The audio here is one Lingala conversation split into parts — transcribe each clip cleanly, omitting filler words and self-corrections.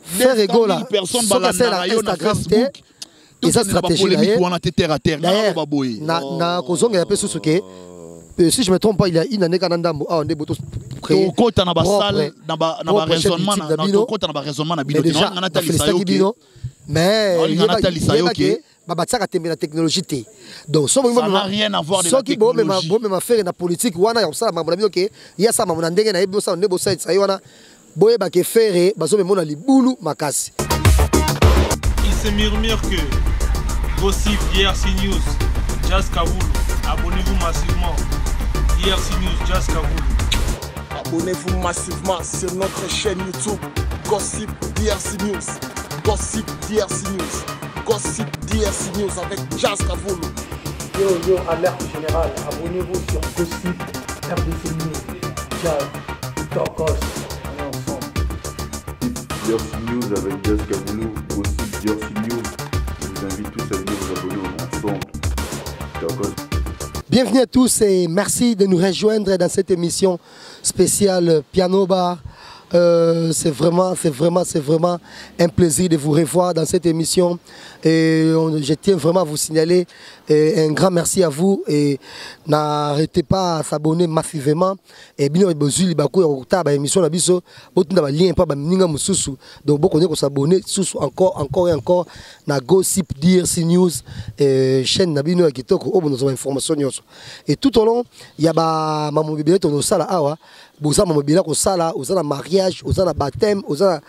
Faire égaux là, personnes sur Instagram, et ça stratégie là. Na kozonga ya peso suke. Si je me trompe pas, il y a une année Canada on est boto prêt. Côté na ba salle na ba raisonnement na côté na ba raisonnement na bino na talisa mais il y a talisa yo ke babatsaka tembe na technologie. Donc ça n'a rien à voir avec la technologie. Bon même affaire na politique wana ya ça mambo na bino ke ya ça mambo na ndenge na yebo ça ndebo ça ça wana boye ba ke faire bazo me mona libulu makasi. Il se murmure que Gossip DRC News, Jazz Kaboul. Abonnez-vous massivement. DRC News, Jazz Kaboul. Abonnez-vous massivement sur notre chaîne YouTube. Gossip DRC News. Gossip DRC News. Gossip DRC News avec Jazz Kaboul. Yo, alerte générale. Abonnez-vous sur Gossip RDC News. Jazz, Tokos. On est ensemble. DRC News avec Jazz Kaboul. Gossip DRC News. Je vous invite tous à venir vous abonner ensemble. Bienvenue à tous et merci de nous rejoindre dans cette émission spéciale Piano Bar. C'est vraiment un plaisir de vous revoir dans cette émission. Et je tiens vraiment à vous signaler un grand merci à vous et n'arrêtez pas à s'abonner massivement. Et bien sûr, émission la biso, lien pas donc beaucoup de s'abonner encore et encore na Gossip DRC News chaîne nabino qui toko obo information et tout au long il y a ba maman bébé to no sala awa boza maman bébé ko sala ozana mariage ozana baptême ozana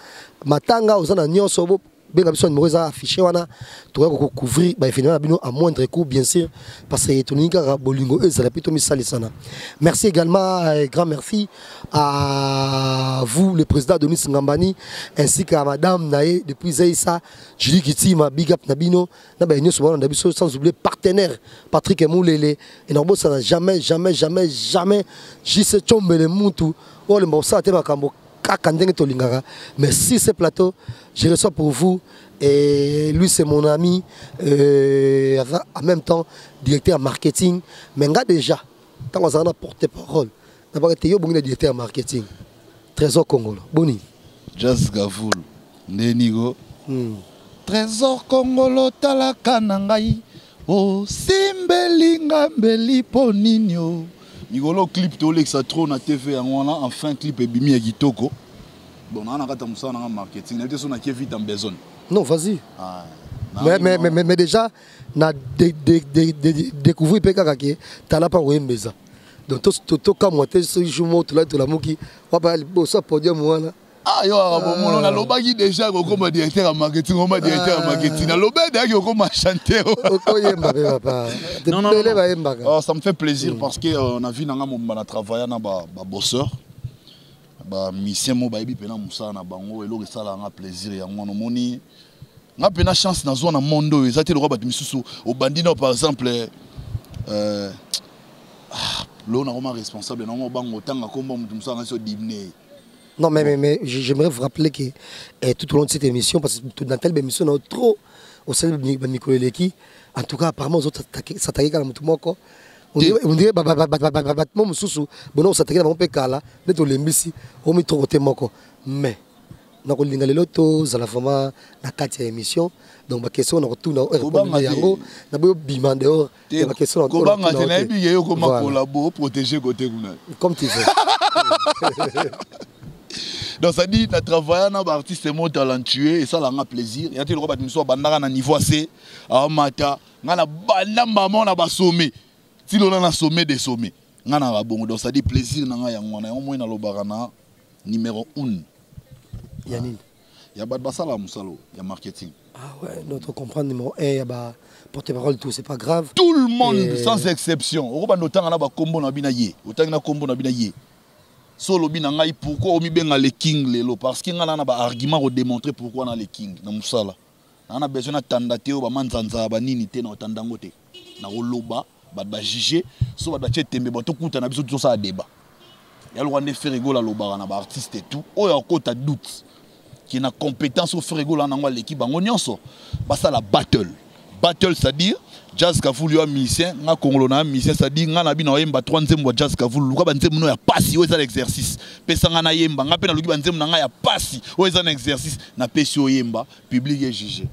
matanga ozana nyonso bo benga biso numéro za affiché wana to ko couvrir ba finalement bino à moindre coût bien sûr parce que toninga bolingo ezala plutôt misalisana. Merci également grand merci à vous le président Denis Ngambani ainsi qu'à madame Naé depuis Zaïssa Julie Kitima big up nabino na ba nyonso wana ndabiso sans oublier partenaire Patrick Moulele et norbo ça n'a jamais Jisse Chombele Mutu o le mbosa te makambo mais si ce plateau, je reçois pour vous, et lui c'est mon ami, en même temps directeur marketing, mais déjà, quand on a porte-parole, d'abord il y a un directeur marketing, Trésor Congolo, Boni. Jazz Kaboul, Nenigo, Trésor Congolo talakanangai, o simbelinga mbeli poninyo. Nigolo clip to Lexa trop na TV en enfin clip et bimi kitoko. Bon on a kata musa na marketing, na teso na qui vite en besoin. Non, vas-y. Mais déjà na découvrir peka ke tala pa wembeza. Donc to comme moi te ce jour to la moki, wa ba bossa podium wana. Ah yo on a lobaki déjà comme directeur en marketing, on directeur en marketing. Na lobé d'ailleurs comme chanter. Non. Ça me fait plaisir parce que on a vu nanga mon travailler na ba bosseur. Ba mission mo ba ebi pena musa na bango elo que ça la nga plaisir ya ngwana moni. Nga pena chance na zone na mondo ezati le roi bat misusu au bandino par exemple l'on a vraiment responsable na mo bango tanga komba mutu musa nga so dibné. Non, mais j'aimerais vous rappeler que tout au long de cette émission, parce que dans telle émission, on a trop au sein de Nicolas Leki, en tout cas, apparemment, aux autres s'attaquer quand même tout le monde. On dirait, on s'attaquer dans mon pécala, d'être au Lembisi, on met trop côté moko. Mais, on a les lotos, ça la vraiment la 4e émission. Donc, ma question, on retourne au répondre à Yango, on a bimand dehors. Et ma question, on retourne à protéger côté. Comme tu veux. Donc ça dit, tu travailles avec un artiste talentueux et ça a plaisir. Il y a des gens qui sont à niveau C, à Mata, on a sommet. Si on a un sommet des sommets, donc ça dit plaisir, on a au moins le numéro 1. Yannick. Il y a Basala Moussalo, il y a marketing. Ah ouais, notre comprendre numéro 1, il y a porte-parole, tout, c'est pas grave. Tout le monde, sans exception. On a autant de combo na binaye, autant de combo na binaye. Solo binangai pourquoi on mi benga les king lelo parce qu'il y a un argument pour démontrer pourquoi on a les king na musala. On a besoin d'attendre théo ba manzanza ba nini te na tandangote. Na oloba ba juger so ba tembe ba to kuta na biso tout ça débat. Ya le rwanda faire rigolo loba na ba artiste et tout. O ya ko ta doute qui na compétence au faire rigolo na ngwa l'équipe bango nyonso. Ba ça la battle. battle, c'est-à-dire Jazz Kavoulou un musicien, nga Congolo na musicien, c'est-à-dire nga na bi na yemba 3e wa Jazz Kavoulou, luka banzemu no ya pasi o eza l'exercice. Pesa nga na yemba, nga pe na luki banzemu na nga ya pasi o eza un exercice na pesi o yemba, public est jugé.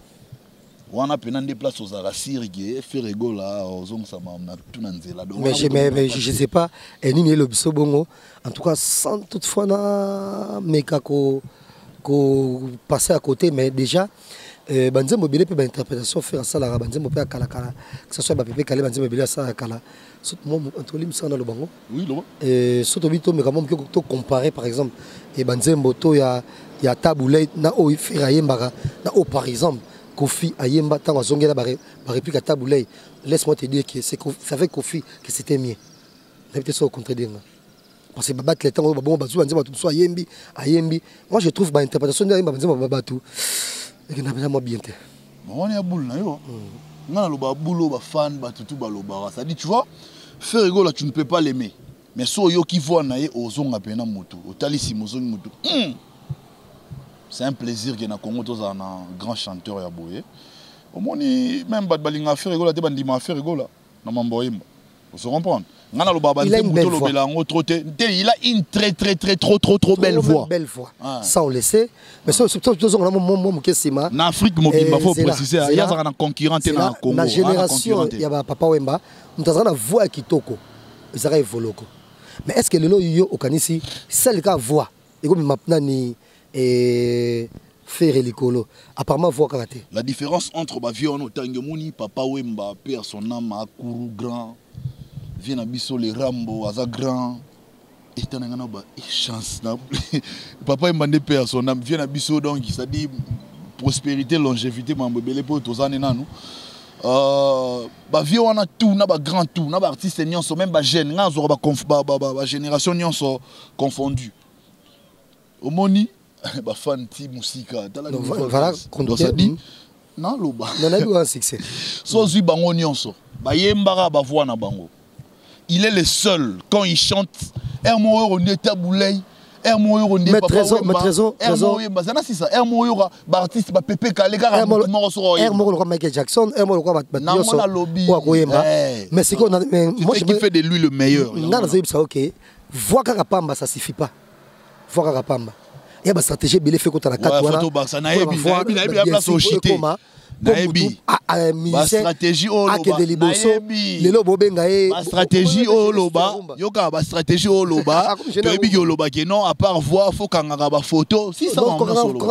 Wana pe na déplace aux arasir qui fait rigolo là aux on ça na tout na nzela. Mais je sais pas, et ni le biso bongo, en tout cas sans toutefois na meka ko passer à côté, mais déjà banze mobile pe ba interprétation faire ça la banze mobile kala kala que ce soit ba pepe kala banze mobile ça kala surtout moi entre lim ça na le bango oui lo et surtout bito mais quand même que comparer par exemple et banze moto ya taboulay na o faire yemba na o par exemple Kofi ayemba tant zongela ba réplique à taboulay laisse-moi te dire que c'est avec Kofi que c'était mieux peut-être ça au contredire parce que babat les temps bon bazou banze tout soit ayembi moi je trouve ba interprétation de yemba banze ba tout et n'a pas bien été. On est à boule na yo. Nga lo ba boulot ba fan ba tutu ba lo ba. Ça dit tu vois, faire rigolo là tu ne peux pas l'aimer. Mais so yo qui voit na ye ozonga pena moto. Otalisi mozongi moto. C'est un plaisir que na Congo tous un grand chanteur ya boye. Au moni même ba balinga faire rigolo te bandima faire rigolo na mamboyemba. Vous se comprendre. Il a une très belle voix. Belle voix. Ça on le sait. Mais surtout on a mon question. En Afrique, il faut préciser. Il y a un concurrent dans le Congo. La génération, il y a Papa Wemba. Nous avons une voix qui toque. Ils arrivent voloko. Mais est-ce que le lot yo au Kanisi, celle qui a voix, et comme maintenant ni faire l'écolo. Apparemment voix karaté. La différence entre Bavion Tangemuni, Papa Wemba, père son âme à Kourou grand. Vient à Bisso les Rambo, Aza grand. Et t'en as une chance. Papa est mandé père son âme. Vient à Bisso donc, ça dit prospérité, longévité, m'embelé pour tous les années. Vieux on a tout, na ba grand tout, na ba artiste nion so même ba jeune, nga zo ba génération nion so confondu. Au moni ba fan ti musique, voilà donc ça dit non loba. Non a eu un succès. So zui bango nion so. Ba yembara ba voix na bango. Il est le seul quand il chante. On est taboulay. On est papa. Trésor. C'est ça. Artiste Pepe Kalega. Michael Jackson. Mais c'est qu'on a. Moi je fais de lui le meilleur. Ok. Voix Karapamba ça suffit pas. Voix Karapamba. Il y a une stratégie belé fait contre la carte. La stratégie au loba, yoka ba stratégie au loba, loba qui non à part voir faut qu'on a ba photo, si ça va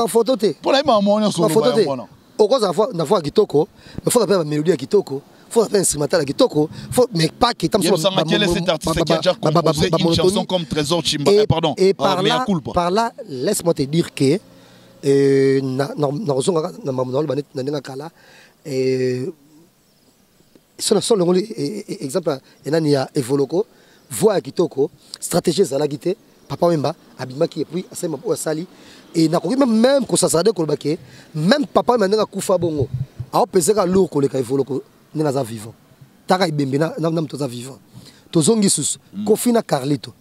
photo té. Pour les mamans on photo té. Au cause na voix kitoko, il faut la faire mélodie kitoko, faut la faire instrumental kitoko, faut mais pas qui tam sur quel est cet artiste qui a déjà composé une chanson comme Trésor Chimba, pardon. Et par là, laisse-moi te dire que exemple il y a Evoloko voix kitoko stratégie za la guité Papa Wemba abima qui et puis asema po sali et na même ko sasade ko baké même Papa Wemba nga kufa bongo a peseka loko le ka Evoloko nga za vivant taka ibembe na mtoza vivant tozongi sus Kofina Carlito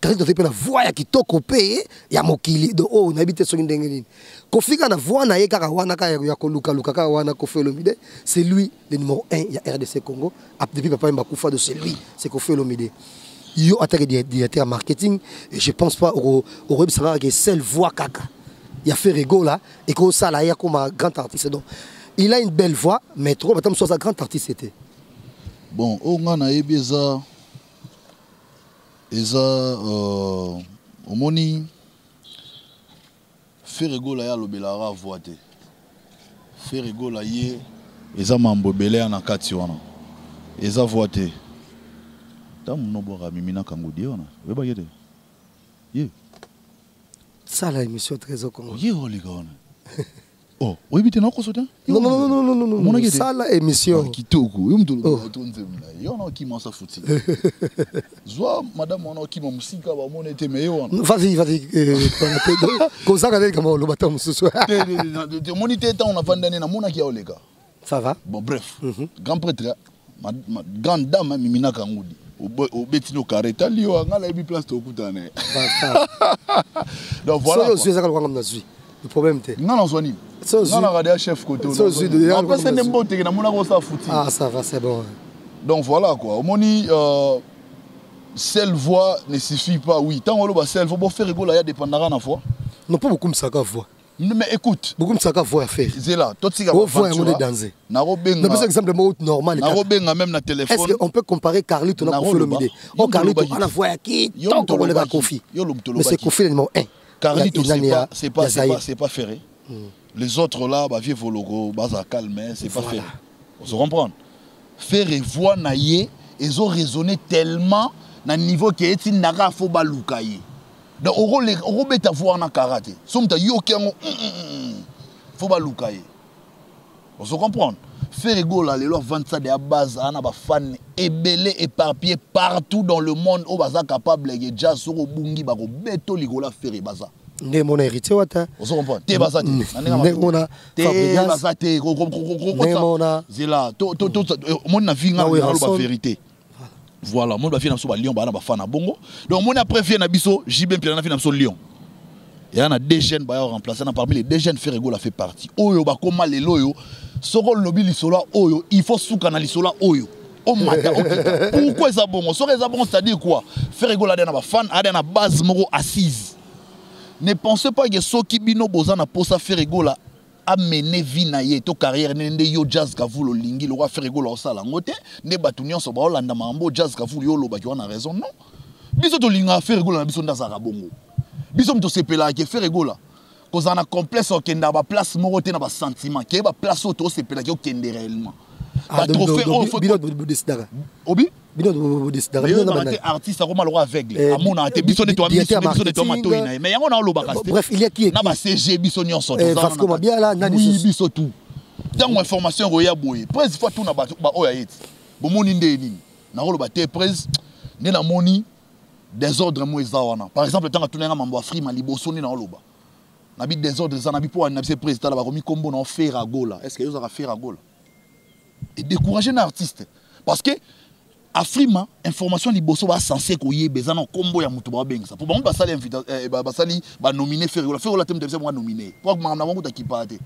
Carlito fait la voix ya kitoko pe ya mokili de oh na habité songi ndenge nini Kofika na voix na ye kaka wana ka ya koluka kaka wana Koffi Olomide c'est lui le numéro 1 ya RDC Congo depuis Papa Wemba kufa de c'est lui c'est Koffi Olomide yo attaque directeur marketing et je pense pas au web ça que seule voix kaka il a fait rigolo là et que ça là il y a comme un grand artiste donc il a une belle voix mais trop maintenant soit un grand artiste c'était bon on a ebeza omoni faire rigolo ya lobelara voité faire rigolo ye eza mambo belé na kati wana eza voité tamu no bora mimina kangudi ona weba yede ye ça la émission très au Congo ye oli gona oh oui bité na ko sotin non ça la émission kitoko yo mtolo tonze mna yo na ki mansa futi zwa madame ona ki mo musika ba mona ete me yo vas-y comme ça quand comment le bâtard mususu de monité temps on a vandane na mona ki oleka ça va bon bref grand prêtre ma grande dame mimina kangudi au betino carreta lio ngala ebi place to kutane donc voilà Le problème c'est. Non, non, Zoni. Non, non, regardez chef côté. Après, c'est n'importe qui n'a pas foutu. Ah, ça va, c'est bon. Donc voilà quoi. Au moment seule voix ne suffit pas. Oui, tant qu'on a seule voix, faire rigoler, il y a dépendant à fois. Non, pas beaucoup de ça voix. Mais écoute. Beaucoup de ça voix à faire. C'est là. Toi, tu sais voix est danger. Non, par exemple, normal. Même na téléphone. Est-ce qu'on peut comparer Carlito na Kofi Olomide? Oh, Carlito, on a voix qui tant qu'on le Kofi. Mais c'est Kofi le numéro 1. Carlito, c'est pas ferré. Les autres là, bah vieux vologo, bah ça calme, c'est pas ferré. On se comprend. Faire et voix naïe, ils ont raisonné tellement na niveau que est nara faut balukaye. Donc on beta voir na karaté. Somme ta yo kengo faut balukaye. On se comprend. Faire égol les lois vendre ça de la base ana ba fan ébélé éparpillé partout dans le monde au baza capable de jazz sur bungi ba ko beto ligola faire baza. Ne mon héritier wata. On se comprend. Te baza te. Ne mona Fabrigas. Te baza te. Ne mona. Zela. Mon na vinga na vérité. Voilà, mon ba fi na so ba Lyon ba na ba fan na bongo. Donc mon après fi na biso, JB Pierre na fi na so Lyon. Il y en a des jeunes ba remplacer parmi les deux jeunes Ferrego la fait partie. Oyo ba koma lelo yo. Soko lobi lisola oyo, il faut souka na lisola oyo. Oh mata okita. Pourquoi ça bongo? Soko ça bongo c'est-à-dire quoi? Ferrego la na ba fan, a na base moro assise. Ne pensez pas que ceux qui bino bozana posa Ferrego la a mené vie na ye to carrière nende yo Jazz Kavulo lingi le roi Ferrego la osala ngote ne batunion so ba olanda mambo Jazz Kavulo yo lo ba ki wana raison non. Biso to linga Ferrego la biso ndazaka bongo. Biso mto sepela ke Ferrego la kozana complexe okenda ba place moko te na ba sentiment ke ba place auto sepela ke okende réellement. Ba trophée on faut obi bino décidera artiste comme le roi aveugle amona te biso ne to mato ina mais yango na lo ba kaste bref il y a qui na ba CG biso nyonso to parce que bien là na biso tout dans information roya boye presse fois tout na ba oya yeti bo moni ndeni na lo ba te presse ne na moni désordre mo ezawana par exemple tant que tu n'as mambo afrima liboso ni na lo ba na bi désordre za na bi pour na bi président la ba komi kombo na faire à gola est-ce que yo za faire à gola et décourager un artiste parce que Afrima information liboso ba censé koye bezana kombo ya mutu ba bengisa pour ba sali invita ba sali ba nominer Ferrego la thème de moi nominer pour que na bango ta kipate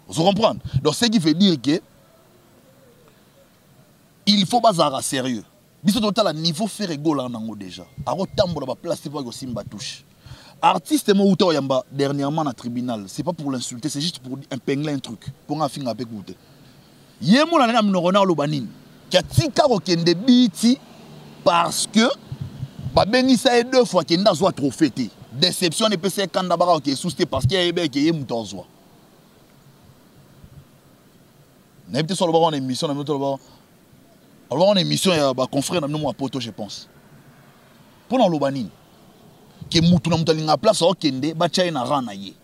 on se comprend donc ce qui veut dire que il faut bazara sérieux biso total à niveau Ferrego la nango déjà aro tambola ba place pour que simba touche artiste mo uta yamba dernièrement na tribunal c'est pas pour l'insulter c'est juste pour épingler un truc pour nga finga pe goûter yemo na na mnorona lo banine Katika okende biti parce que ba bengisa e deux fois kenda zo trophée té déception ne peut se kanda bara ok sousté parce qu'il y a que yé mutozwa n'habite sur le bas en émission na moto le bas alors en émission ya ba confrère na mo poto je pense pour na lobani que mutu na mutalinga place okende ba tchai na rana yé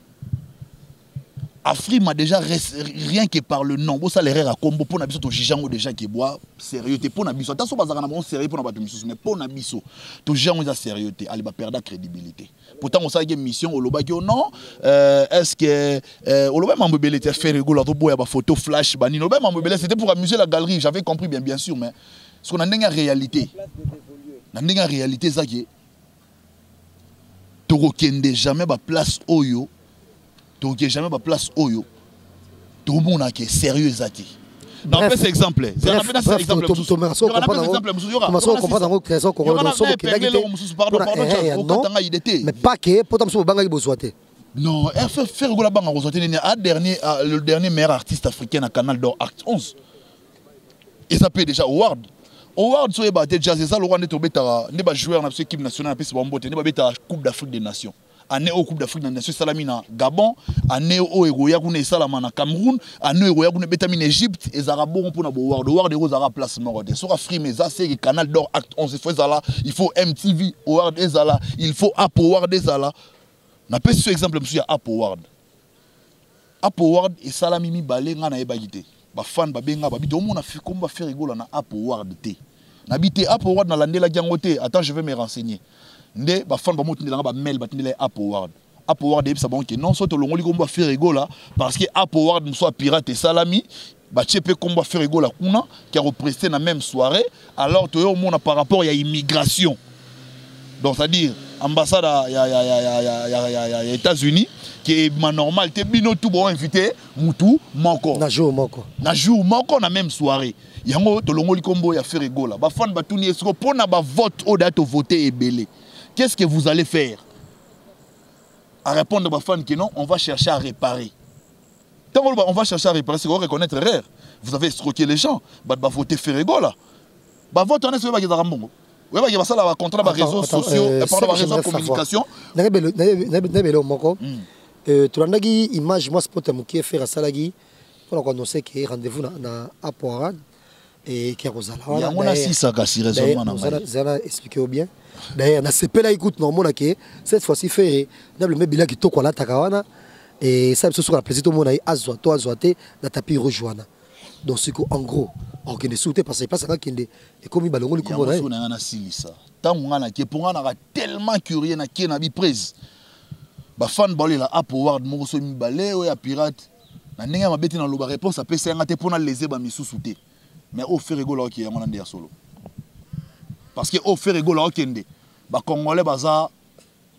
Afrima déjà rien que par le nom, ça l'erreur à combo pour na biso to jijango déjà qui boit sérieux te pour na biso ta so bazaka na bon sérieux pour na bato miso mais pour na biso to jijango za sérieux te ali ba perdre crédibilité pourtant on sait que mission au loba que non est-ce que au loba mambebele te faire rigolo to boya ba photo flash ba ni loba mambebele c'était pour amuser la galerie j'avais compris bien sûr mais ce qu'on a ndenge réalité na ndenge réalité ça qui to kende jamais ba place oyo donc jamais pas place oyo tout le monde est sérieux zati dans cet exemple mais pas que pour banga bozoate non faire gola banga bozoate le dernier meilleur artiste africain à Canal d'Or Act 11 il s'appelle déjà Howard so eba jazz ça le roi ne tobeta ne ba joueur na équipe nationale pe ba mbote ne ba beta Coupe d'Afrique des Nations année au Coupe d'Afrique des Nations salamina Gabon année au Egoya kuna salama na Cameroun année Egoya kuna betamine Égypte et Zarabo pour na Howard de Rosara place morde sur Afrime ça c'est Canal d'Or Acte 11 il faut MTV Howard ezala il faut App Howard ezala na pe ce exemple monsieur App Howard et salamimi balenga na ebagité ba fan ba benga ba bito mona fi komba faire rigolo na App Howard te na bité App Howard na landela jangote attends je vais me renseigner nde ba fan ba motindela ba mail ba tindela App Howard ça bon que non soto longoli komba faire rigolo parce que App Howard soit pirate et salami ba chepe komba faire rigolo kuna qui a représenté na même soirée alors to yo mona par rapport à immigration donc c'est à dire ambassade ya États-Unis qui est normal te bino tout bon invité mutu moko na jour moko na même soirée yango tolongoli kombo ya Ferregola ba fan batuni esiko pona ba vote au date voter ebele. Qu'est-ce que vous allez faire? À répondre à fan que non, on va chercher à réparer. Tant on va chercher à réparer, c'est qu'on reconnaître erreur. Vous avez escroqué les gens, bah voter Ferregola. Bah vote on est sur les Zarambongo. Oui, bah il y a ça là contre les réseaux sociaux, pendant les réseaux de communication. Tu as une image, moi, c'est pour te faire ça. On annoncer qu'il y a rendez-vous à Poirad et qu'il y a Rosala. Il y a un assis à casser raisonnement. Vous allez expliquer bien. D'ailleurs, on a ce là écoute normalement que cette fois-ci fait le même bilan qui toque la Takawana et ça se sera plaisir tout le monde a azoité na tapis rejoindre. Donc c'est en gros on ne souhaite pas c'est pas ça qui est comme balongo comme on a. On a ça. Tant on a que pour on a tellement curieux na qui na bi prise. Ba fan balé la Upward mo so mi balé o ya pirate. Na ndenge ma beti na loba réponse après c'est ngate pour na léser ba misusu té. Mais au Ferregola qui yango na ndia solo. Parce que au Ferregola okende ba congolais baza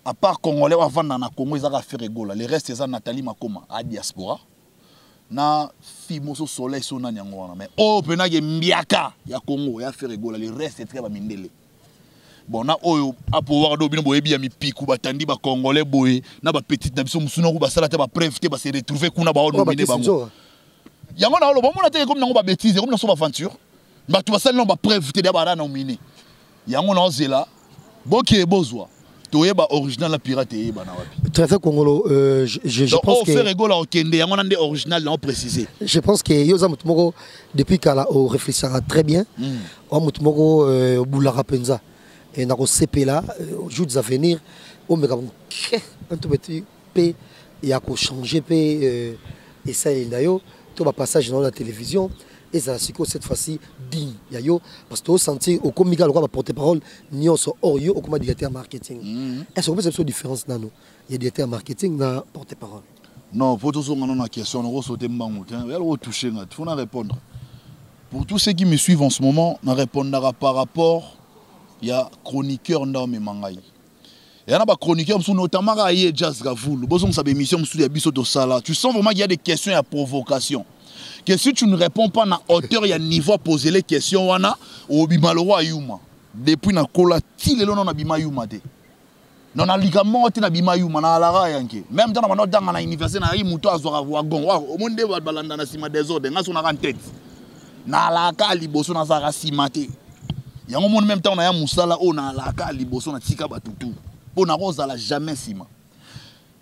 à part congolais wa vanda na Congo ils a Ferregola les restes c'est Nathalie Makoma à diaspora na Fimoso Soleil so na nyango wana mais au penage mbiaka ya Congo ya Ferregola les restes c'est très ba mindele. Bon na oyo Upward do bino boye bi ya mipiku batandi ba congolais boye na ba petite na biso musuna ko ba sala te ba preuve te ba se retrouver kuna ba ono mine bango. Yango na lo ba mona te comme nango ba bêtise comme na so ba aventure. Ba tu ba sala no ba preuve te da ba na mine. Yango na ozela boké bozwa toyeba original la pirate yeba na wapi très fait congolo je pense que Ferregola okende yango na ndé original na préciser je pense que yoza mutumoko depuis kala o réfléchira très bien o mutumoko bulaka penza et na ko sepela au jour des à venir o me un tout petit p ya ko changer p et ça il d'ailleurs tout ba passage dans la télévision. Et ça c'est cette fois-ci digne yayo parce que au senti au communiqué le quoi porte-parole ni on so orio au comment directeur marketing est-ce que c'est une différence dans nous il y a directeur marketing na porte-parole non pour tout ça on a une question on sauter mbango il faut toucher il faut répondre pour tous ceux qui me suivent en ce moment on répondra par rapport il y a chroniqueur ndame mangai et on a ba chroniqueur notamment Aye Jazz Gavoul boson sa émission sur ya biso to sala tu sens vraiment qu'il y a des questions à provocation que si tu ne réponds pas à hauteur et à niveau à poser les questions wana au bimaloro ayuma depuis na kola ti lelo na bima yuma te non na ligament te na bima yuma na alara yanke même dans na danga na université na muto azora wagon wa o monde ba balanda na sima des ordres ngaso na kan tête na alaka liboso na zara sima te yango monde même temps na ya musala o na alaka liboso na tika batutu po na roza la jamais sima.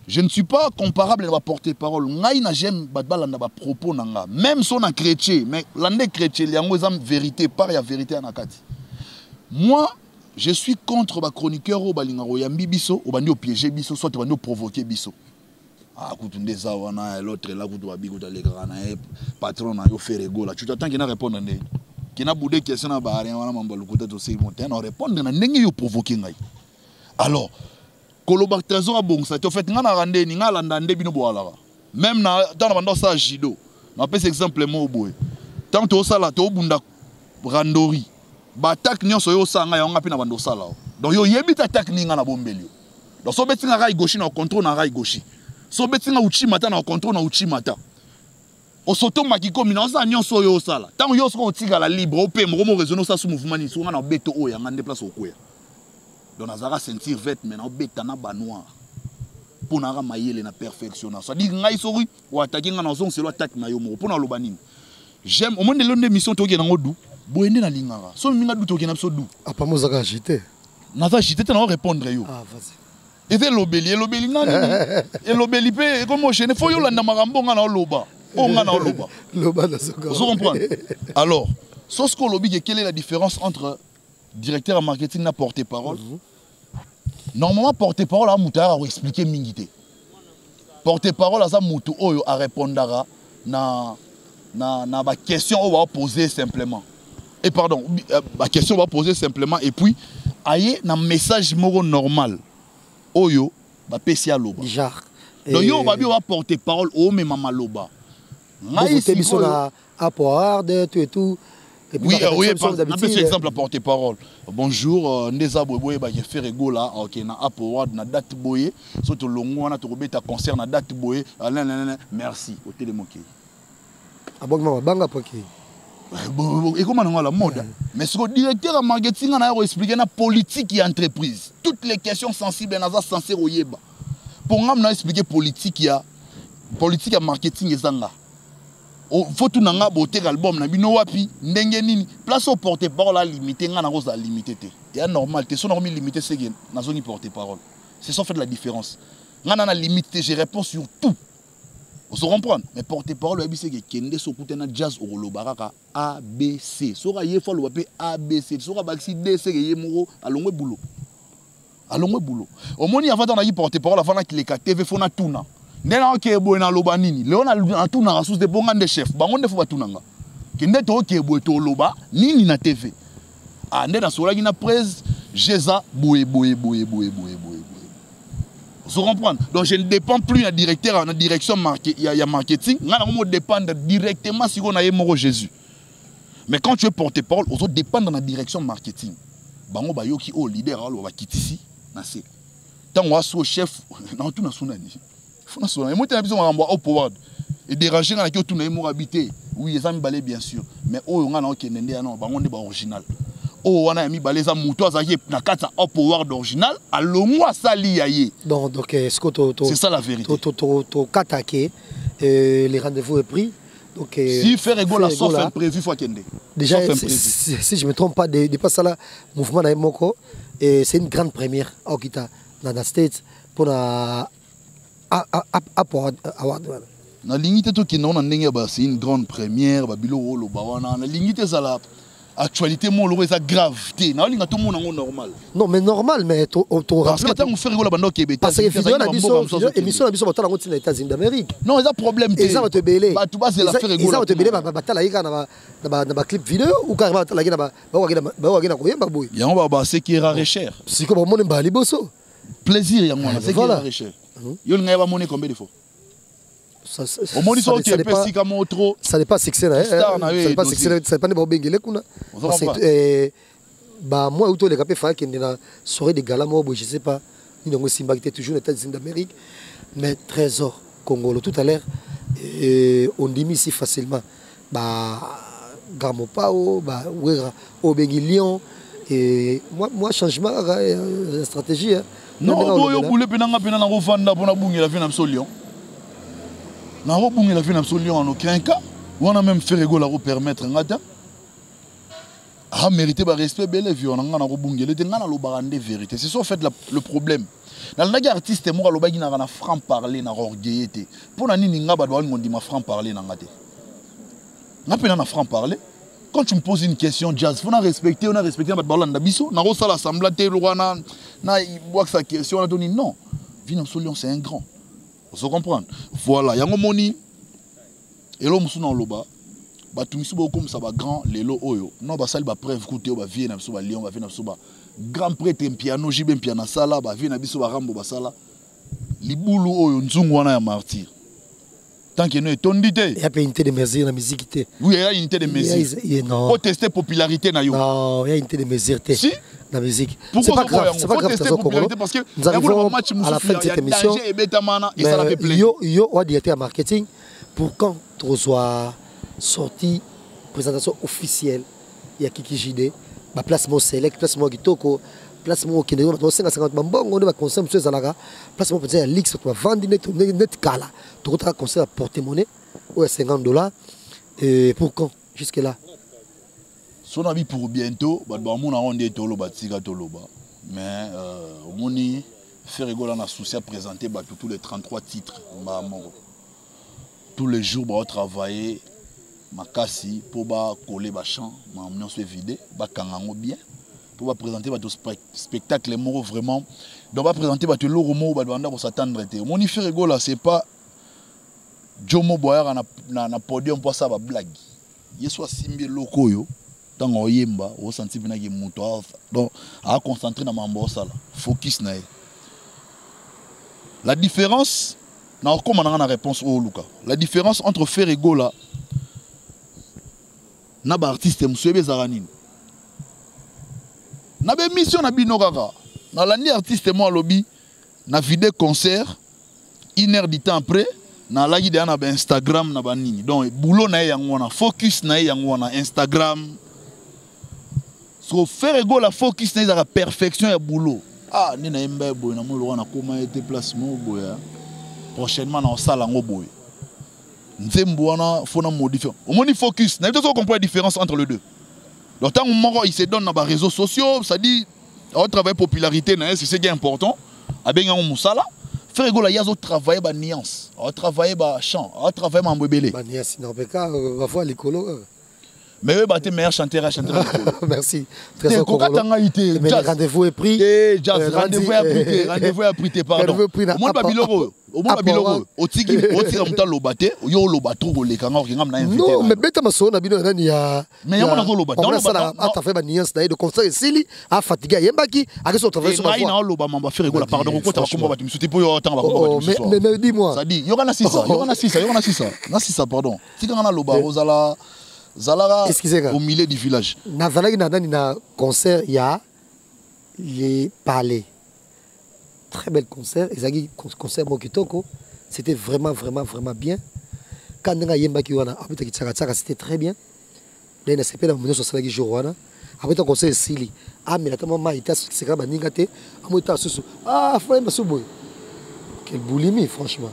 Je ne suis pas comparable à la porte-parole. Ngaïna j'aime badbalanda ba propos nanga. Même son a chrétien, mais l'année chrétien, il y a une vérité, par la vérité en akati. Moi, je suis contre ba chroniqueur au balingaro yambi biso, au bandi au piéger biso, soit au bandi au provoquer biso. Ah, koutunde zawana, l'autre là, koutou abi kouta legrana, patron na yo Ferregola. Tu t'attends qu'il na répondre ndé. Qu'il na boudé question na ba rien wana mambalu kouta to sei monter, na répondre na ndenge yo provoquer ngai. Alors Koloba trésor bon ça te fait ngana rande ni ngala ndande bino boala même na dans bando ça jido na pese exemple mo boy tant to sala to bunda randori ba attaque nyonso yo sanga yo ngapi na bando sala donc yo yebi attaque ni ngana bombelio donc so betinga rai gauche na contrôle na rai gauche so betinga uchi mata na contrôle na uchi mata o soto makiko minanza nyonso yo sala tant yo so otiga la libre o pe mo raisonner ça sous mouvement ni so ngana beto o ya ngande place okoya. Donc nazara sentir vête maintenant betana banoir pour na ramayele na perfection ça dit ngai sori ou attaquer ngana zong c'est l'attaque na yo mo pour na lobanini j'aime au monde de l'onde mission toke na ngodu boende na lingara so minga du toke na biso du apa mozaka agité na va agité na répondre yo ah vas-y et fait lobeli nani et lobeli pe comme je ne faut yo landa marambo ngana loba o ngana loba loba na soka vous comprenez alors ce que lobi quelle est la différence entre directeur en marketing n'a porte-parole. Normalement, porte-parole a mouta a expliqué mingité. Porte-parole a ça moutou oyo a répondra na ba question on va poser simplement. Et pardon, la question on va poser simplement et puis aye na message moro normal. Oyo ba pesia loba. Genre. Donc yo ba bi va porte-parole o me mama loba. Ngai si na Upward tout et tout. Oui, oui, un petit exemple à porter-parole. Bonjour, Ndeza Boye, j'ai fait Regola, ok, na Apoward, na date Boye, surtout longo, na tourbe ta concert, na date Boye, merci, au télémoqué. Ah bon, maman, banga poké. Et comment on a la mode? Mais ce que le directeur de marketing a expliqué la politique et entreprise. Toutes les questions sensibles, on a censé royeba. Pour nous, on a expliqué politique et marketing et zanga. Faut tout nanga boter album na bino wapi ndenge nini place au porte-parole limité nga na rosa limité té et normal té son normal limité c'est que na zone porte-parole c'est ça fait de la différence nga na limité je réponds sur tout on se comprend mais porte-parole wabi c'est que kende so kutena jazz au lobaraka ABC so ra yefo lo wapi ABC so ra baxi D c'est que yemuro alongwe boulot au moni avant na porte-parole avant na kileka TV fona tuna Nena ok boy na loba nini. Léon a tout na sous de bon de chef. Bangon de fois tout nanga. Kende to ok boy to loba nini na TV. Ah nena sola gina presse Jeza boy. Vous comprenez? Donc je ne dépends plus d'un directeur en direction marketing. Je dépend directement si on a moro Jésus. Mais quand tu es porte-parole, on dépend de la direction marketing. Bango bayo ki o leader on va quitter ici. Nasi. Tant on a so chef na tout na sunani. Et moi, je suis au pouvoir. Et déranger dans tout le monde habité. Oui, ils ont balé bien sûr. Mais oh, on a un original. Oh, on a mis balé ça mouton ça y na kata au pouvoir d'original. Alors moi ça lié. Donc est-ce que c'est ça la vérité. To kataké les rendez-vous est pris. Donc si faire Regola sauf imprévu faut kende. Déjà si je me trompe pas dépasse ça là mouvement na moko et c'est une grande première à Okita dans la States pour la na limite to ki non ndenge ba c'est une grande première ba bilo lo ba wana na limite ça la actualité mon lo ça gravité na linga tout monde normal non mais normal mais to parce que tant on fait rigola bando Québec parce que vidéo na biso émission na biso batala ngoti na États-Unis d'Amérique non ça problème ils ont te belé ba tout bas c'est la faire rigola ils ont te belé batala yika na clip vidéo ou carrément batala yika ba na koyeba boy ya on ba c'est qui est rare cher c'est comme mon mbali boso plaisir ya moi c'est qui est rare cher yo nga ba monnaie combien de fois au moins ils sont qui pesi comme trop ça n'est pas succès ça n'est pas succès ça pas ne ba bengele kuna bah moi auto les capé fa qui na soirée de gala moi je sais pas ni ngo simba qui était toujours aux États-Unis d'Amérique mais trésor congolo tout à l'heure on dit ici facilement bah Gamopao bah Wera au Lion et moi changement stratégie non yo boule penanga penana ko fanda pona bungi la fina absolument na ko bungi la fina absolument en aucun cas on a même fait Regola pour permettre ngata a mérité ba respect bel et on nga na ko bungi le tenga na lo barande vérité c'est ça en fait le problème dans le artiste mo lo bagi na franc parler na orgueillité pona nini nga ba do ngondi ma franc parler na ngate na pena na franc parler. Quand tu me poses une question, Jazz, on a respecté notre ballon d'abisso. On a reçu l'assemblée, on a boit sa question, on a donné non. Vino Solion, c'est un grand. Vous comprenez? Voilà, il y a un moni. Et là, on a loba. Tu me suis comme ça, grand, les lots, oyo. Non, ça, il va preuve, écoutez, on va venir, on va Lyon, on va venir, grand prêtre, un piano, j'ai bien piano, sala, on va venir, on va rambo, sala. Les boulot, oyo, nzungu, on a un martyr. Tant qu'il y a une tondité. Il y a pas une unité de mesure dans la musique. Oui, il y a une unité de mesure. Pour tester la popularité. Non, il y a une unité de mesure si? dans la musique. C'est pas grave. C'est pas grave. Tester la popularité parce que nous arrivons à la fin de cette émission. Et ça la fait plaisir. Yo, on a directeur marketing pour quand tu reçois sortie, présentation officielle, il y a Kiki JD, placement select, placement Gitoko. Placement qui est 50 bambons, on va consommer ce zalaga. Placement peut être l'X, tu vas vendre net kala. Tu vas conseiller à porter-monnaie, ouais, $50. Et pour quand? Jusque là. Son avis pour bientôt, on a rendu tolo batika tolo ba. Mais on a fait rigoler en associé à présenter tous les 33 titres. Tous les jours, on va travailler ma cassi pour coller ma champ, ma amener se vider, ba kangango bien. Pour présenter votre spectacle vraiment donc va présenter votre logo pour s'attendre mon y fait rigolo là c'est pas Jomo Boyer na podium pour ça va blague il soit simbi loko yo tant oyemba au senti bina ki muto donc à concentrer dans mambo ça là focus na la différence na comme on a réponse au Luka la différence entre faire rigolo là na ba artiste msuebe zaranine na be mission na bino kaka na landi artiste mo lobby na vidéo concert 1 heure du temps après na lagi de na ba Instagram na ba nini donc boulot na yango na focus na yango na Instagram so faire ego la focus na la perfection ya boulot ah ni na imba boy na mo lo na koma été placement boy prochainement na sala ngo boy nzembo wana faut na modifier au moins focus na vous comprendre la différence entre les deux donc tant il se donne dans les réseaux sociaux ça dit au travail popularité c'est ce qui est important a bien on musala faire ego la yazo travailler ba nuance au travailler ba chant au travailler ba mbebele ba nuance non beka va voir l'écolo mais eux battez meilleur chanteur merci très mais rendez-vous est pris rendez-vous est pris pardon au monde babiloro au monde babiloro otiki muta lobate yo lobato kolekanga ngam na invité non mais beta maso na bino nani ya mais yama na lobata on ça a fait ba nuance na de concert sili a fatigué yembaki akeso travailler sur ma voix na loba mamba faire ego la pardon ko ta komba batu misuti po yo tanga ba komba batu mais dis-moi ça dit yo kana sisa pardon tika na loba ozala Zalara au milieu du village. Nazalaki na concert il y a les palais. Très bel concert, ezaki concert mokitoko, c'était vraiment bien. Quand nga yemba ki wana apita ki tsaka c'était très bien. Là na sepela mo so sala ki jour wana. Apita concert sili. Ah mais la maman ita c'est ka baninga te. Amota susu. Ah frère masuboy. Quel boulimie franchement.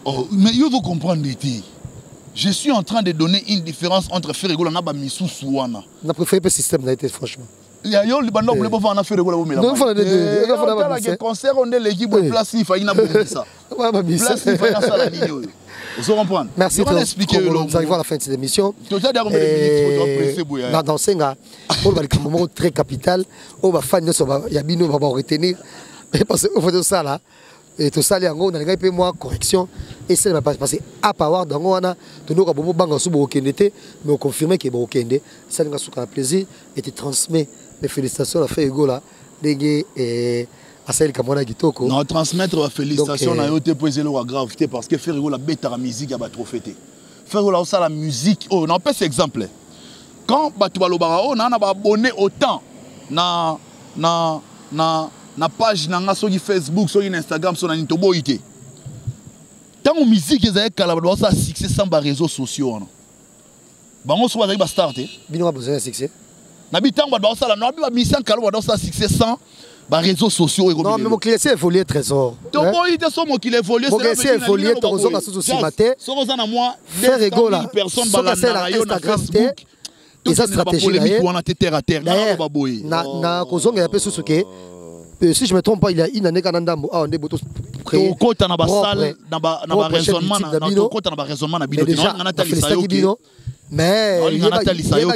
Oh mais il faut comprendre l'été. Je suis en train de donner une différence entre Ferrego et Nabamisou Souana. On a préféré le système d'ailleurs, franchement. Il y a eu le bandon pour le pouvoir en faire Ferrego. Non, il faut le concert, on est l'équipe de place, il faut y avoir ça. Place, il faut y avoir ça. Vous comprenez? Merci de expliquer. Nous arrivons à la fin de cette émission. Dans Senga, on va un moment très capital. On va faire il y a Bino, on va retenir. Parce qu'on fait ça là. Et tout ça, on a un peu moins correction. Et ça ne va pas passer à part dans Wana. Nous avons un peu de mais on confirme qu'il y a un peu ça nous a un plaisir. Et tu transmets mes félicitations à Ferrego là. Et à celle qui a Gitoko. Non, transmettre les félicitations à Yote pour la gravité parce que Ferrego la bête à la musique a trop fêté. Ferrego là, ça la musique. Oh, on peut cet exemple. Quand Batouba on a abonné autant na page nanga sur Facebook, sur Instagram, sur Nitobo ité. Tant que musique est calable, ça succès sans les réseaux sociaux. Bango soit arrive à starter. Bino a besoin de succès. Nabitan ba ça la no ba mission calable dans ça succès sans les réseaux sociaux. Non mais mon client c'est évoluer trésor. Tobo ité so mon client évoluer c'est évoluer ton zonga sous ce matin. So za na moi Ferrego là. Personne balanda na Instagram. Et ça stratégie là. On a terre à terre na kozonga ya pe susuke. Si je ne me trompe pas, il y a une année Kanandambo. Ah, on est beaucoup près. Côté na ba salle, na ba raisonnement, na côté na ba raisonnement na bino. Na Talisayo. Mais il y a Talisayo.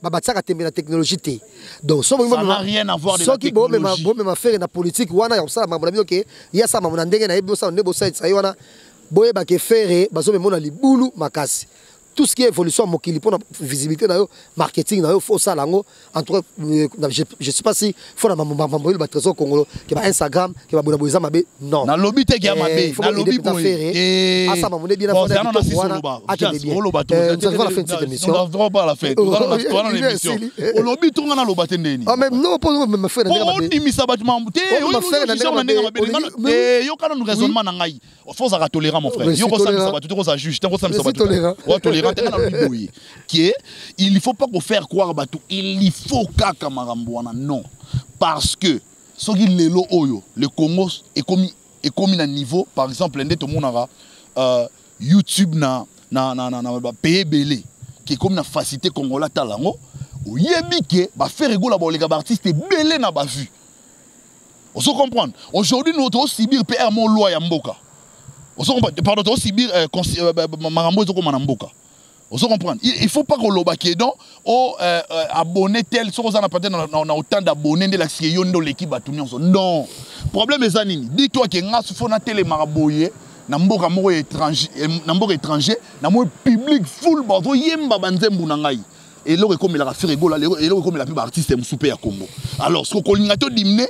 Babatsaka tembe la technologie té. Donc ça n'a rien à voir avec la technologie. Bon même affaire na politique wana ya ça mambo na bino ke ya ça mambo na ndenge na yebo ça ndebo ça ça wana boye ba ke faire bazo me mona libulu makasi. Tout ce qui est évolution mokili pour la visibilité marketing faut ça lango entre je sais pas si faut la mambo le trésor congolais qui va Instagram qui va bonaboisa mabe non na lobby te qui a mabe na lobby pour ah ça mambo bien on a nous arrivons à la fin de cette émission on va pas à la fin on va l'émission au lobby tout na lobate ndeni ah même non pas me faire on dit misa bâtiment te yo kana nous raisonnement na ngai faut ça tolérant mon frère yo ko ça misa batu ko ça juge ko ça misa batu wa tolérant qui est il ne faut pas qu'on faire croire batou il faut kaka marambouana non parce que ce qui lelo oyo le Congo est commis à niveau par exemple l'ende tout le monde YouTube na pays belé qui est comme na facilité congolais talango ou yebike ba faire rigoler ba les artistes belé na ba vu on se comprendre aujourd'hui nous devons subir PR mon loi ya mboka on se comprend pardon devons subir marambo zo comme na mboka. On se comprend. Il ne faut pas qu'on l'obaki donc abonné tel sur on a pas on a autant d'abonnés de la de l'équipe à tout non. Problème est zanini. Dis-toi que nga sufona télé maraboye na mboka moko étranger na mo public full bazo yemba banzembu na ngai. Et là comme il a fait rigoler et là comme il a pu artiste super Congo. Alors ce qu'on a to dimné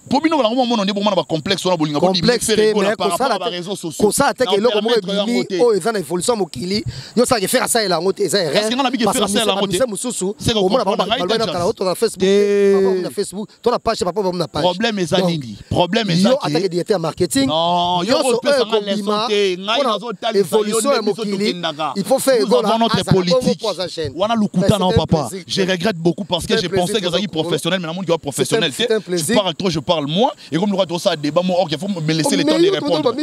Pour bino la moment on est bon na ba complexe on a bolinga complexe mais par rapport aux réseaux sociaux. Comme ça attaque eloko mo bimi o ezana évolution mokili. Yo ça que faire ça et la ngote eza erreur. Parce que on a bien faire ça la ngote. C'est au moins na Facebook, na Facebook, toi la page papa na page. Problème est nini? Problème est ça. Yo attaque directeur marketing. Non, yo évolution mokili. Il faut faire dans notre politique. On a le couteau non papa. Je regrette beaucoup parce que je pensais que ça professionnel mais la monde qui est professionnel. Tu parles trop, je parle moins et comme nous avons ça débat moi il faut me laisser le temps de répondre.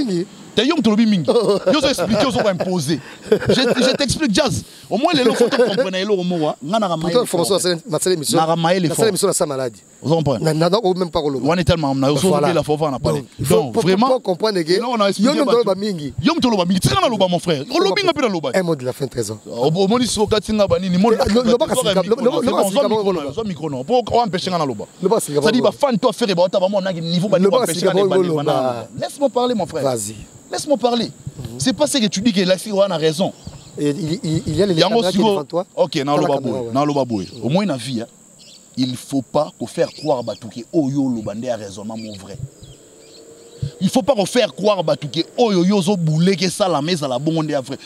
T'es young tolobi mingi. Yo so expliquer aux imposer. Je t'explique Jazz. Au moins les lots comprennent les lots moi. Ngana ramaye. Pourtant formation ma émission. Na ramaye les formes. L'émission sa maladie. Vous comprenez? Non même pas le. On est tellement na so la fofa na parler. Donc vraiment comprendre que yo même toloba mingi. Yo toloba mingi. Tika na loba mon frère. O lobi ngapira loba. Un mot de la fin 13 ans. O moni so katinga banini mon. Loba kasika. Loba micro non. Pour empêcher ngana loba. Ça dit ba fan toi faire ba ta ba mon na niveau ba empêcher ngana. Laisse-moi parler mon frère. Vas-y. Laisse-moi parler. C'est pas ce que tu dis que la Siroan a raison. Il y a les caméras qui devant toi. Ok, dans le baboué. Au moins, dans la vie, il ne faut pas faire croire à Batouké, oh yo, le bandé a raisonnement mon vrai. Il ne faut pas faire croire à Batouké, oh yo, yo, zo boulé, que ça, la messe à la bonne est vrai.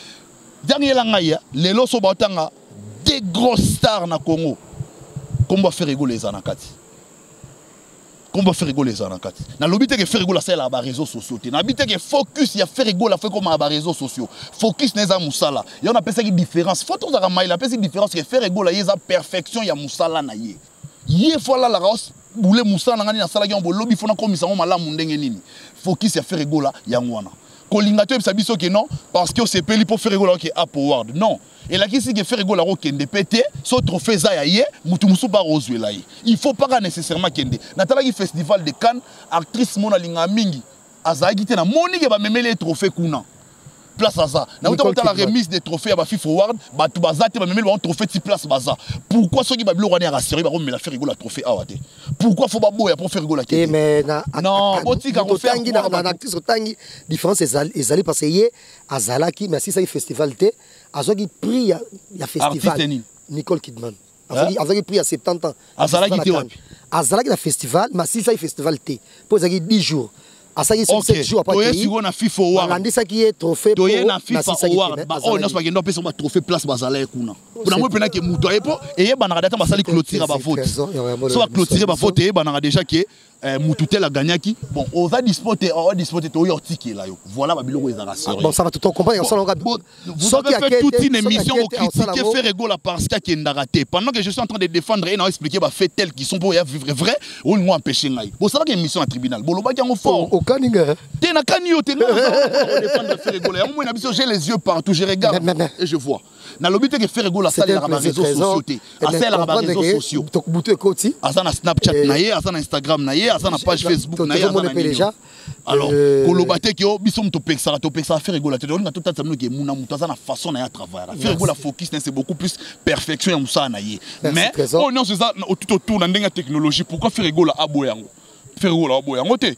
Dernier langaya, les lots sont batanga, des grosses stars na Congo. Comment va faire rigoler les anakati? Comment faire rigoler les anakati? Na l'obité que faire rigoler ça là bas réseaux sociaux. Na l'obité que focus il y a faire rigoler fait comme bas réseaux sociaux. Focus n'est pas moussala. Il y en a pensé qu'il différence. Faut tout ça il a pensé différence que faire rigoler il y a perfection il y a moussala na yé. Yé fois là la race boule moussala ngani na sala qui on bo lobby fona comme ça on mala mundenge nini. Focus il y a faire rigoler il y a ngwana. Kolingato il s'habille que non parce que c'est peli pour faire rigoler qui Up Award. Non. Et là qui c'est que faire rigoler kende pété ce trophée ça yé mutu musu ba rozwe là. Il faut pas nécessairement kende. Natala qui festival de Cannes actrice mona linga mingi azagi te na moni ke ba memele trophée kuna. Place à ça. Na uta la remise des trophées à ba FIFA Award, ba tu bazate ba memele ba trophée ti place baza. Pourquoi ceux qui ba bilo rani rassurer ba me la faire rigoler trophée awate. Pourquoi faut ba boya pour faire rigoler kende? Mais non, botika ko faire na actrice otangi différence ezali parce que azalaki mais si ça festival te azaki prix ya festival Nicole Kidman azaki prix à 70 ans azalaki te wapi azalaki na festival mais si ça festival te pour azaki 10 jours asaki 7 jours après toye siko na FIFA Award landisaki ye trophée toye na FIFA Award ba on na spagendo pesa ba trophée place bazala kuna kuna mo pena ke muto epo eye banaka data basali clôturer ba vote so clôturer ba vote eye banaka déjà que Moutoutel a gagné qui bon on va disposer to yortiki là yo voilà ba biloko ezaka sérieux bon ça va tout comprendre ça va vous avez fait toute une émission au critiquer faire rigoler parce qu'il a raté pendant que je suis en train de défendre et non expliquer ba fait tels qui sont pour vivre vrai ou nous empêcher ngai bon ça va que émission en tribunal bon lo ba qui fort au kaninga t'es na kanio t'es là défendre faire rigoler moi na biso j'ai les yeux partout je regarde et je vois na lobité que faire rigoler ça les réseaux sociaux à celle à réseaux sociaux à Snapchat naie à Instagram naie à na page Facebook naie alors kolobate ki o biso mto peksa faire rigoler on a tout ça nous que muna muto na façon na travailler faire rigoler focus c'est beaucoup plus perfection ya musa naie mais on non c'est ça tout autour na ndenga technologie pourquoi faire rigoler aboyango faire rigoler aboyango te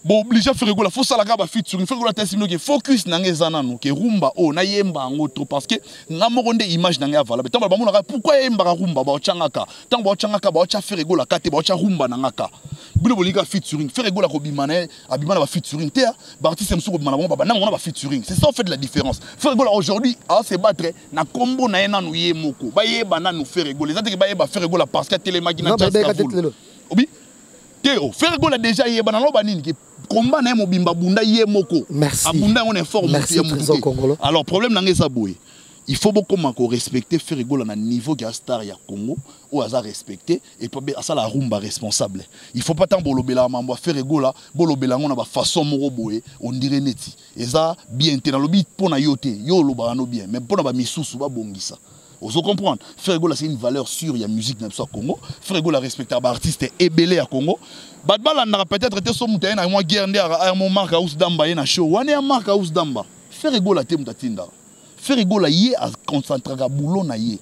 bon obligé faire rigoler faut ça la gaba featuring faire rigoler testimony que focus na ngezana no que rumba o na yemba ngo trop parce que ngamoronde image na ngavala beto ba mona pourquoi yemba rumba ba ochangaka tant ba ochangaka ba ocha faire rigoler kate ba ocha rumba na ngaka bilo boliga featuring faire rigoler ko bimana abimana ba featuring te ba artiste msuko bimana ba na ngona ba featuring c'est ça en fait la différence faire rigoler aujourd'hui à se battre na combo na yena no yemoko ba yeba na no faire rigoler ça te que ba yeba faire rigoler parce que télé magina just obi Théo, faire rigoler déjà yeba na no banini que combat na mobimba bunda yemoko abunda on est fort alors problème na ngeza boye il faut beaucoup respecter faire rigoler na niveau ga star ya Congo ou à respecter et puis à ça la rumba responsable il faut pas tant bolobela mambo faire rigoler bolobela ngona ba façon moko boye on dirait neti et ça bien te na lobi pona yote yo loba no bien mais pona ba misusu ba bongisa vous comprendre faire rigoler c'est une valeur sûre ya musique na so Congo faire rigoler respecter ba artiste ebelé à Congo badbala na peut-être te so mutay na moi guerre ndera mon marque house damba na show wane ya marque house damba faire rigoler te mutatinda faire rigoler yé à concentrer ga boulot na yé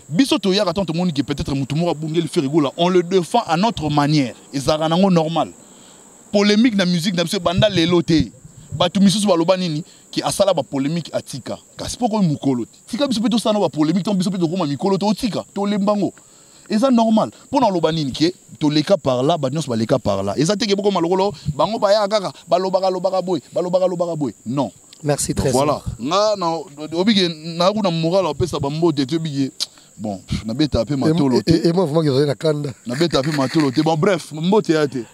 biso to yaka tant monde qui peut-être mutumura bungeli faire rigoler on le défend à notre manière et ça ranango normal polémique na musique na biso banda leloté batu misusu baloba nini ki asala ba polémique atika kasi poko mukolo tika biso peto sana ba polémique ton biso peto koma mikolo to tika to lembango Et ça normal. Pour nous lobanine qui to leka par là, ba nyos ba leka par là. Et ça te ke boko malokolo, bango ba ya kaka, ba lobaka boy. Non. Merci très voilà. Nga na obige na kuna moral opé ça ba mbote te obige. Bon, na beta apé matolo te. Et moi vraiment que na kanda. Na beta apé matolo te. Bon bref, mbote ya te.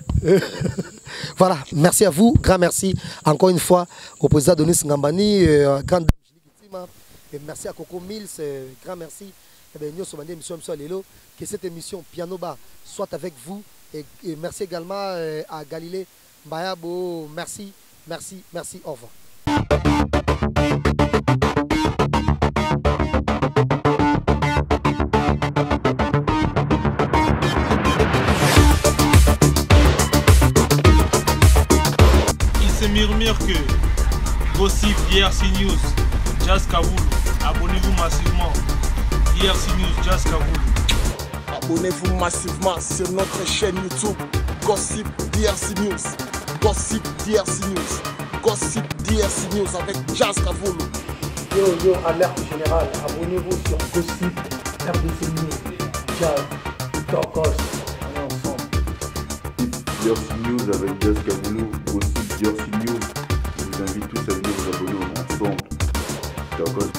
Voilà, merci à vous, grand merci encore une fois au président Denis Ngambani, grande dame Julie Kitima, et merci à Coco Mills, grand merci. Et bien, nous sommes émission que cette émission Piano Bar soit avec vous et merci également à Galilée Mbayabo, merci, au revoir. Il se murmure que Gossip DRC News, Jazz Kaboulou, abonnez-vous massivement. DRC News, Jazz Kaboulou. Abonnez-vous massivement sur notre chaîne YouTube Gossip DRC News. Gossip DRC News. Gossip DRC News avec Jazz Kaboulou. Yo, alerte générale. Abonnez-vous sur Gossip RDC News. Jazz, Tokos, on est ensemble. DRC News avec Jazz Kaboulou. Gossip DRC News. Je vous invite tous à venir vous abonner ensemble. Tokos.